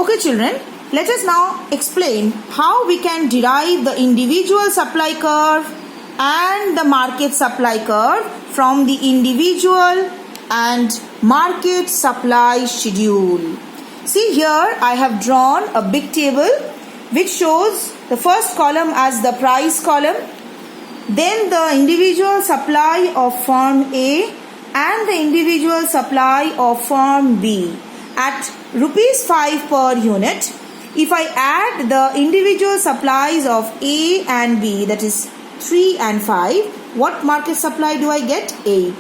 Okay children, let us now explain how we can derive the individual supply curve and the market supply curve from the individual and market supply schedule. See here I have drawn a big table which shows the first column as the price column, then the individual supply of firm A and the individual supply of firm B at rupees 5 per unit. If I add the individual supplies of A and B, that is 3 and 5, what market supply do I get? 8.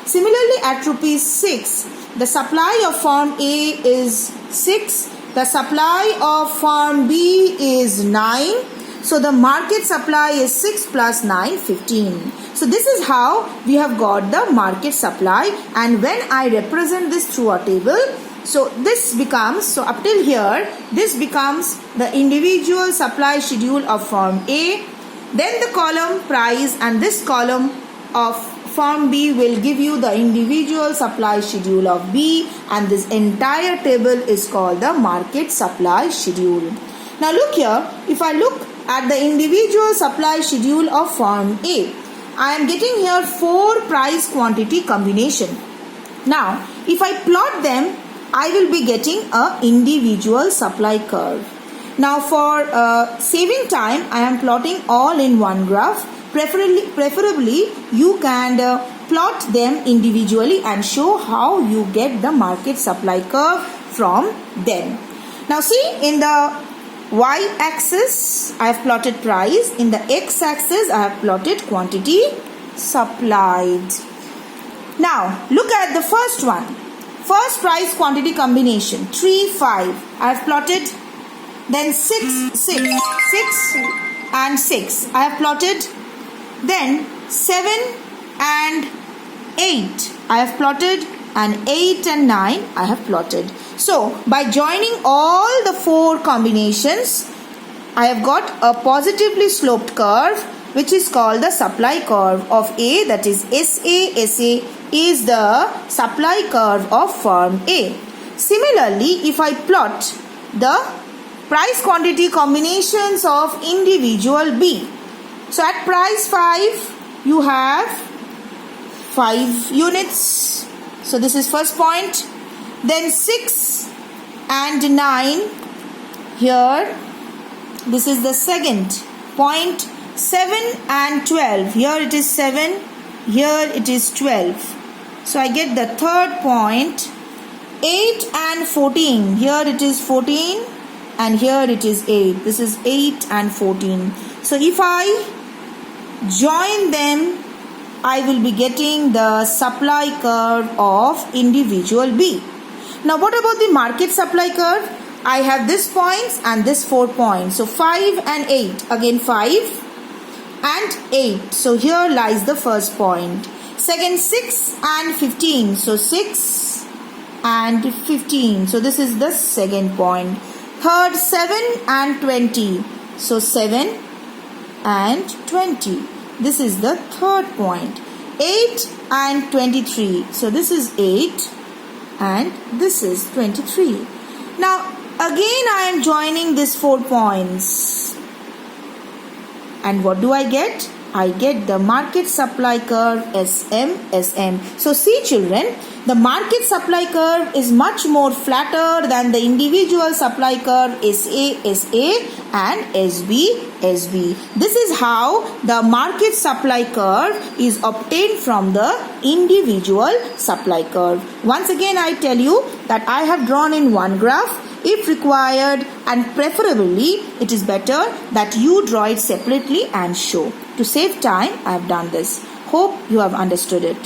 Similarly, at rupees 6, the supply of firm A is 6, the supply of firm B is 9. So the market supply is 6 plus 9, 15. So this is how we have got the market supply, and when I represent this through a table, so this becomes, so up till here, this becomes the individual supply schedule of firm A, then the column price, and this column of firm B will give you the individual supply schedule of B, and this entire table is called the market supply schedule. Now look here, if I look at the individual supply schedule of firm A, I am getting here 4 price quantity combination. Now if I plot them, I will be getting a individual supply curve. Now for saving time, I am plotting all in one graph. Preferably you can plot them individually and show how you get the market supply curve from them. Now see, in the y-axis I have plotted price, in the x-axis I have plotted quantity supplied. Now look at the first one. First price quantity combination 3, 5. I have plotted. Then 6 and 6. I have plotted. Then 7 and 8. I have plotted, and 8 and 9 I have plotted. So by joining all the 4 combinations, I have got a positively sloped curve which is called the supply curve of A, that is SA is the supply curve of firm A. Similarly, if I plot the price quantity combinations of individual B, so at price 5 you have 5 units, so this is first point. Then 6 and 9, here this is the second point. 7 and 12, here it is 7, here it is 12, so I get the third point. 8 and 14, here it is 14 and here it is 8, this is 8 and 14. So if I join them, I will be getting the supply curve of individual B. Now what about the market supply curve? I have this points and this 4 points, so 5 and 8, again 5 and 8, so here lies the first point. Second 6 and 15, so 6 and 15, so this is the second point. Third 7 and 20, so 7 and 20, this is the third point. 8 and 23, so this is 8 and this is 23. Now again I am joining these 4 points. And what do I get? I get the market supply curve SM. So see children, the market supply curve is much more flatter than the individual supply curve SA and SB. This is how the market supply curve is obtained from the individual supply curve. Once again I tell you that I have drawn in one graph. If required, and preferably it is better that you draw it separately and show. To save time, I have done this. Hope you have understood it.